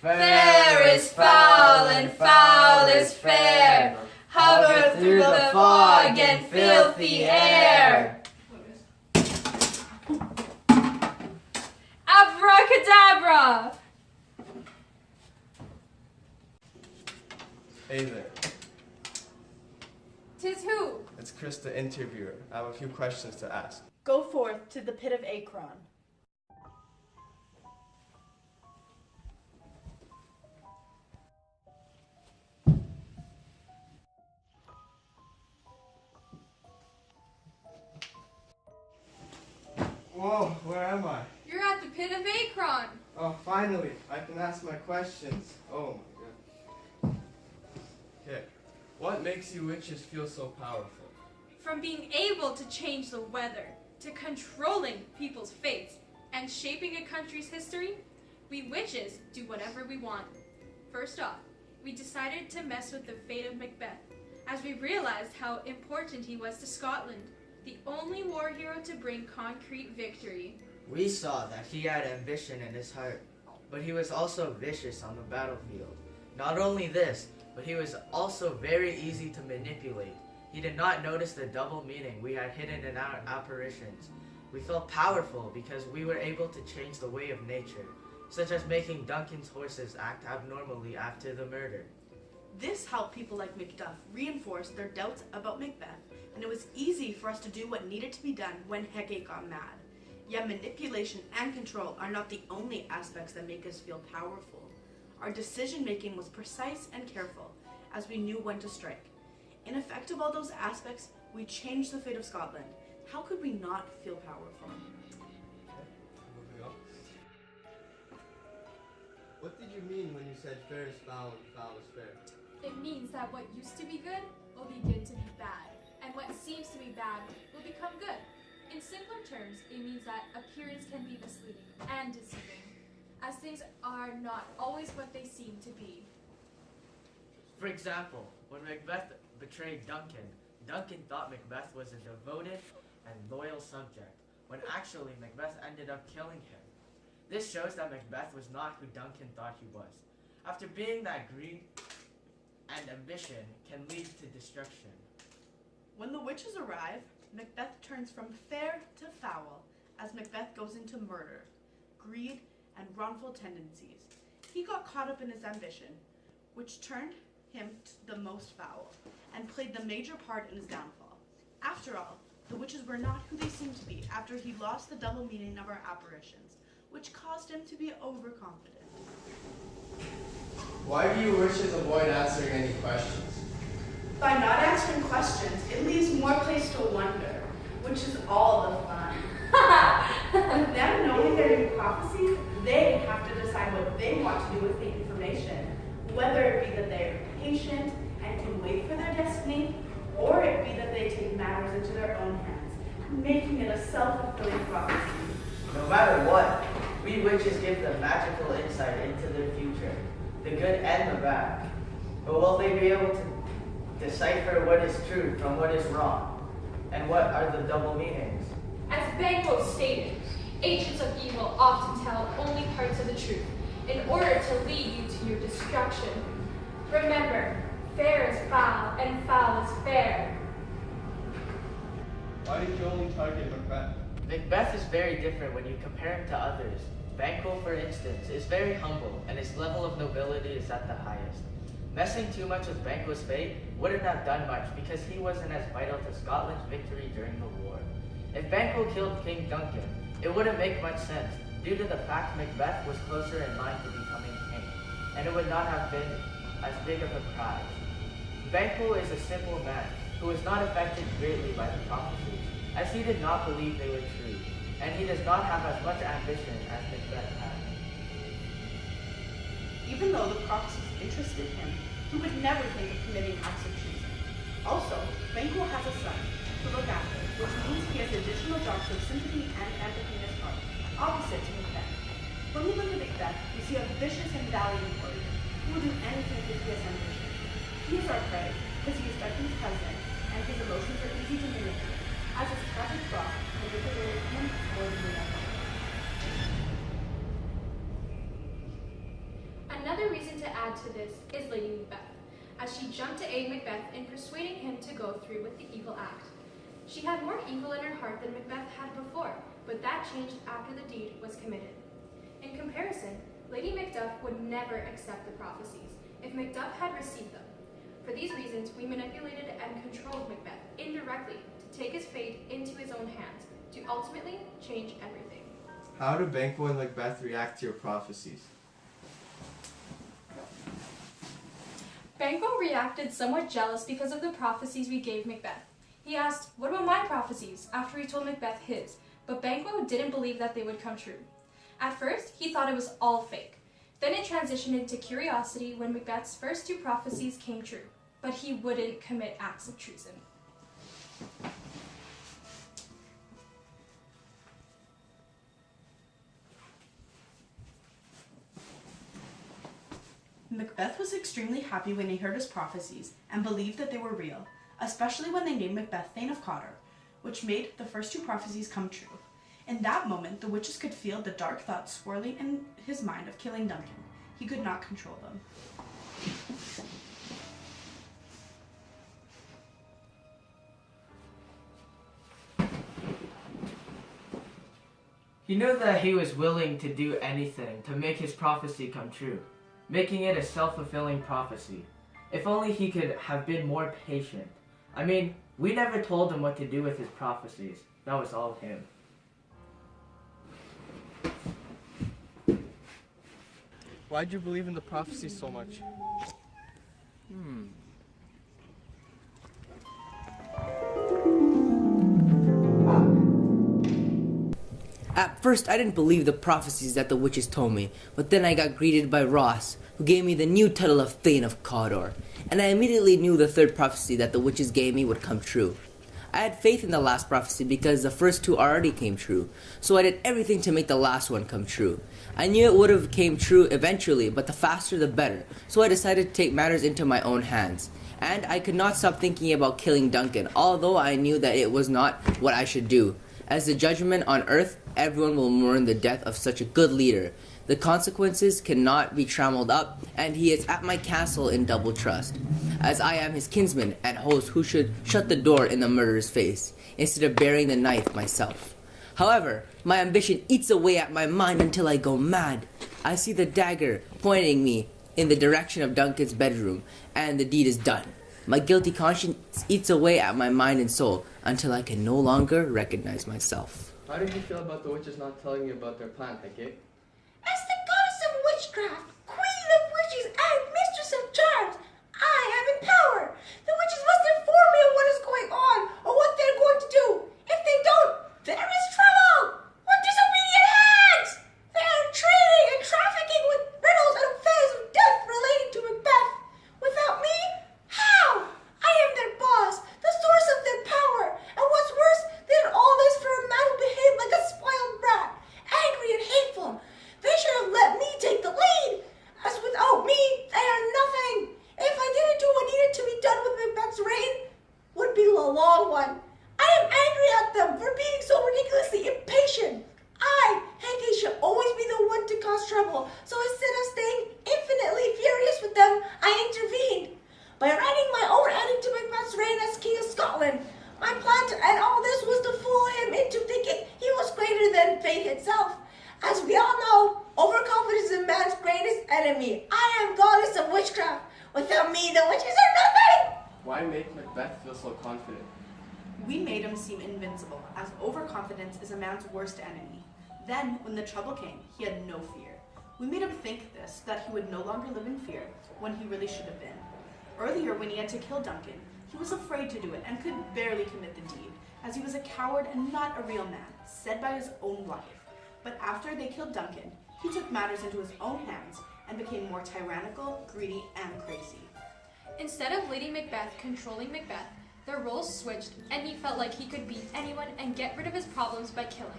Fair is foul and foul is fair. Hover through the fog and filthy air. Abracadabra! Hey there, 'Tis who? it's Chris the interviewer. I have a few questions to ask. Go forth to the pit of Akron. Whoa, where am I? You're at the pit of Akron. Oh, finally, I can ask my questions. Oh my god. Okay, what makes you witches feel so powerful? From being able to change the weather, to controlling people's fates, and shaping a country's history, we witches do whatever we want. First off, we decided to mess with the fate of Macbeth, as we realized how important he was to Scotland, the only war hero to bring concrete victory. We saw that he had ambition in his heart, but he was also vicious on the battlefield. Not only this, but he was also very easy to manipulate. He did not notice the double meaning we had hidden in our apparitions. We felt powerful because we were able to change the way of nature, such as making Duncan's horses act abnormally after the murder. This helped people like Macduff reinforce their doubts about Macbeth, and it was easy for us to do what needed to be done when Hecate got mad. Yet manipulation and control are not the only aspects that make us feel powerful. Our decision-making was precise and careful, as we knew when to strike. In effect of all those aspects, we changed the fate of Scotland. How could we not feel powerful? Okay, moving on. What did you mean when you said fair is foul and foul is fair? It means that what used to be good will begin to be bad, and what seems to be bad will become good. In simpler terms, it means that appearance can be misleading and deceiving, as things are not always what they seem to be. For example, when Macbeth betrayed Duncan, Duncan thought Macbeth was a devoted and loyal subject, when actually Macbeth ended up killing him. This shows that Macbeth was not who Duncan thought he was. After being that greed and ambition can lead to destruction. When the witches arrive, Macbeth turns from fair to foul, as Macbeth goes into murder, greed, and wrongful tendencies. He got caught up in his ambition, which turned him to the most foul, and played the major part in his downfall. After all, the witches were not who they seemed to be after he lost the double meaning of our apparitions, which caused him to be overconfident. Why do you witches avoid answering any questions? By not answering questions, it leaves more place to wonder, which is all the fun. With them knowing their new prophecies, they have to decide what they want to do with the information, whether it be that they are patient and can wait for their destiny, or it be that they take matters into their own hands, making it a self-fulfilling prophecy. No matter what, we witches give them magical insight into the future, the good and the bad. But will they be able to decipher what is true from what is wrong? And what are the double meanings? As Banquo stated, agents of evil often tell only parts of the truth in order to lead you to your destruction. Remember, fair is foul and foul is fair. Why did you only target Macbeth? Macbeth is very different when you compare him to others. Banquo, for instance, is very humble, and his level of nobility is at the highest. Messing too much with Banquo's fate wouldn't have done much because he wasn't as vital to Scotland's victory during the war. If Banquo killed King Duncan, it wouldn't make much sense due to the fact Macbeth was closer in line to becoming king, and it would not have been as big of a prize. Banquo is a simple man who was not affected greatly by the prophecies, as he did not believe they were true, and he does not have as much ambition as Macbeth had. Even though the prophecies interested him, he would never think of committing acts of treason. Also, Banquo has a son to look after, which means he has additional drops of sympathy and empathy in his heart, opposite to Macbeth. When we look at Macbeth, we see a vicious and valiant warrior who will do anything to his ambition. He is our prey because he is Duncan's cousin, and his emotions are easy to manipulate, as his tragic flaw manipulated him more than we ever. Another Another reason to add to this is Lady Macbeth, as she jumped to aid Macbeth in persuading him to go through with the evil act. She had more evil in her heart than Macbeth had before, but that changed after the deed was committed. In comparison, Lady Macduff would never accept the prophecies if Macduff had received them. For these reasons, we manipulated and controlled Macbeth indirectly to take his fate into his own hands, to ultimately change everything. How do Banquo and Macbeth react to your prophecies? Banquo reacted somewhat jealous because of the prophecies we gave Macbeth. He asked, "What about my prophecies?" after he told Macbeth his, but Banquo didn't believe that they would come true. At first, he thought it was all fake. Then it transitioned into curiosity when Macbeth's first 2 prophecies came true, but he wouldn't commit acts of treason. Macbeth was extremely happy when he heard his prophecies and believed that they were real, especially when they named Macbeth Thane of Cawdor, which made the first 2 prophecies come true. In that moment, the witches could feel the dark thoughts swirling in his mind of killing Duncan. He could not control them. He knew that he was willing to do anything to make his prophecy come true, making it a self-fulfilling prophecy. If only he could have been more patient. I mean, we never told him what to do with his prophecies. That was all him. Why'd you believe in the prophecies so much? At first, I didn't believe the prophecies that the witches told me, but then I got greeted by Ross, who gave me the new title of Thane of Cawdor, and I immediately knew the 3rd prophecy that the witches gave me would come true. I had faith in the last prophecy because the first 2 already came true, so I did everything to make the last one come true. I knew it would have came true eventually, but the faster the better, so I decided to take matters into my own hands. And I could not stop thinking about killing Duncan, although I knew that it was not what I should do. As the judgment on earth, everyone will mourn the death of such a good leader. The consequences cannot be trammeled up, and he is at my castle in double trust, as I am his kinsman and host who should shut the door in the murderer's face, instead of bearing the knife myself. However, my ambition eats away at my mind until I go mad. I see the dagger pointing me in the direction of Duncan's bedroom, and the deed is done. My guilty conscience eats away at my mind and soul until I can no longer recognize myself. How did you feel about the witches not telling you about their plan, Hecate? As the goddess of witchcraft, queen of witches, and mistress of charms, I am in power. The witches must inform me of what is going on or what they're going to do. If they don't, there is trouble. What disobedient hands! They are trading and trafficking with riddles and affairs of death relating to Macbeth. Without me, how? I am their boss, the source of their power, and what's worse than all this for a man who behaved like a spoiled brat, angry and hateful. They should have let me take the lead, as without me, they are nothing. If I didn't do what needed to be done with Macbeth's reign, would be a long one. I am angry at them for being so ridiculously impatient. I, Hecate, should always be the one to cause trouble, so instead of staying infinitely furious with them, I intervened. By writing my own ending to Macbeth's reign as King of Scotland, my plan to end all this was to fool him into thinking he was greater than fate itself. As we all know, overconfidence is man's greatest enemy. I am goddess of witchcraft. Without me, the witches are nothing! Why make Macbeth feel so confident? We made him seem invincible, as overconfidence is a man's worst enemy. Then, when the trouble came, he had no fear. We made him think this, that he would no longer live in fear, when he really should have been. Earlier, when he had to kill Duncan, he was afraid to do it and could barely commit the deed, as he was a coward and not a real man, said by his own wife. But after they killed Duncan, he took matters into his own hands and became more tyrannical, greedy, and crazy. Instead of Lady Macbeth controlling Macbeth, their roles switched, and he felt like he could beat anyone and get rid of his problems by killing.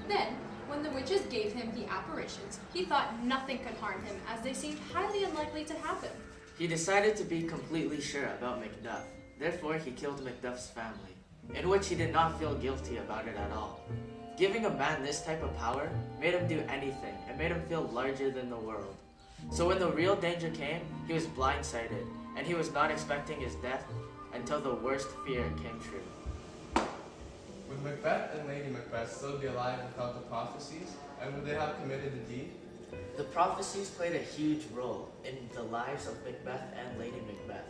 Then, when the witches gave him the apparitions, he thought nothing could harm him, as they seemed highly unlikely to happen. He decided to be completely sure about Macduff. Therefore, he killed Macduff's family, in which he did not feel guilty about it at all. Giving a man this type of power made him do anything and made him feel larger than the world. So when the real danger came, he was blindsided, and he was not expecting his death until the worst fear came true. Would Macbeth and Lady Macbeth still be alive without the prophecies, and would they have committed the deed? The prophecies played a huge role in the lives of Macbeth and Lady Macbeth.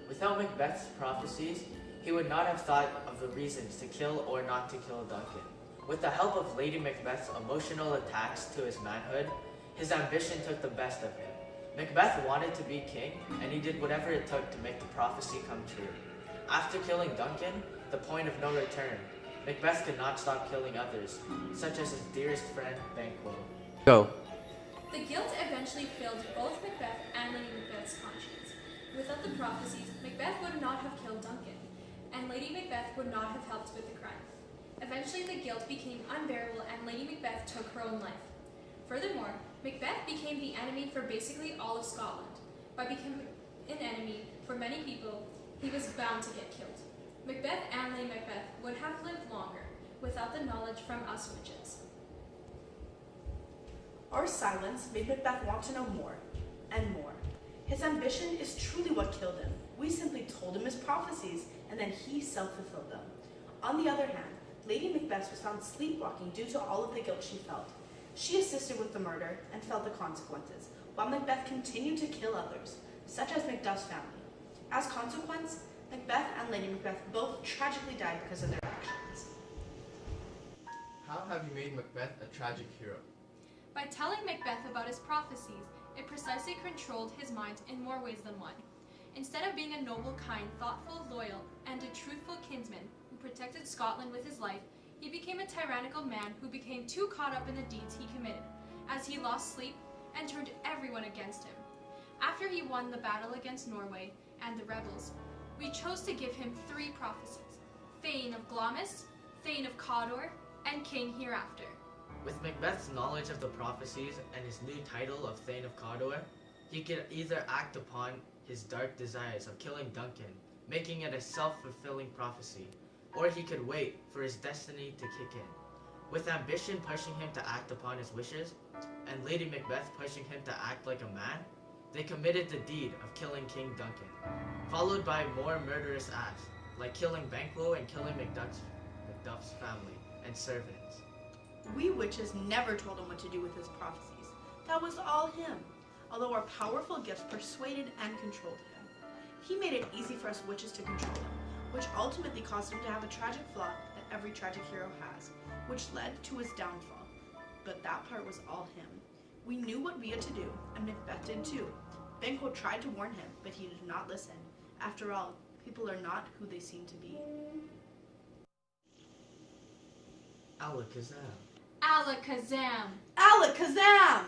Without Macbeth's prophecies, he would not have thought of the reasons to kill or not to kill Duncan. With the help of Lady Macbeth's emotional attacks to his manhood, his ambition took the best of him. Macbeth wanted to be king, and he did whatever it took to make the prophecy come true. After killing Duncan, the point of no return, Macbeth could not stop killing others, such as his dearest friend, Banquo. Go. The guilt eventually filled both Macbeth and Lady Macbeth's conscience. Without the prophecies, Macbeth would not have killed Duncan, and Lady Macbeth would not have helped with the crime. Eventually, the guilt became unbearable, and Lady Macbeth took her own life. Furthermore, Macbeth became the enemy for basically all of Scotland. By becoming an enemy for many people, he was bound to get killed. Macbeth and Lady Macbeth would have lived longer without the knowledge from us witches. Our silence made Macbeth want to know more and more. His ambition is truly what killed him. We simply told him his prophecies, and then he self-fulfilled them. On the other hand, Lady Macbeth was found sleepwalking due to all of the guilt she felt. She assisted with the murder and felt the consequences, while Macbeth continued to kill others, such as Macduff's family. As consequence, Macbeth and Lady Macbeth both tragically died because of their actions. How have you made Macbeth a tragic hero? By telling Macbeth about his prophecies, it precisely controlled his mind in more ways than one. Instead of being a noble, kind, thoughtful, loyal, and a truthful kinsman who protected Scotland with his life, he became a tyrannical man who became too caught up in the deeds he committed, as he lost sleep and turned everyone against him. After he won the battle against Norway and the rebels, we chose to give him 3 prophecies: Thane of Glamis, Thane of Cawdor, and King Hereafter. With Macbeth's knowledge of the prophecies and his new title of Thane of Cawdor, he could either act upon his dark desires of killing Duncan, making it a self-fulfilling prophecy, or he could wait for his destiny to kick in. With ambition pushing him to act upon his wishes, and Lady Macbeth pushing him to act like a man, they committed the deed of killing King Duncan, followed by more murderous acts, like killing Banquo and killing Macduff's family and servants. We witches never told him what to do with his prophecies. That was all him, although our powerful gifts persuaded and controlled him. He made it easy for us witches to control him, which ultimately caused him to have a tragic flaw that every tragic hero has, which led to his downfall. But that part was all him. We knew what we had to do, and Macbeth did too. Banquo tried to warn him, but he did not listen. After all, people are not who they seem to be. Alakazam. Alakazam! Alakazam!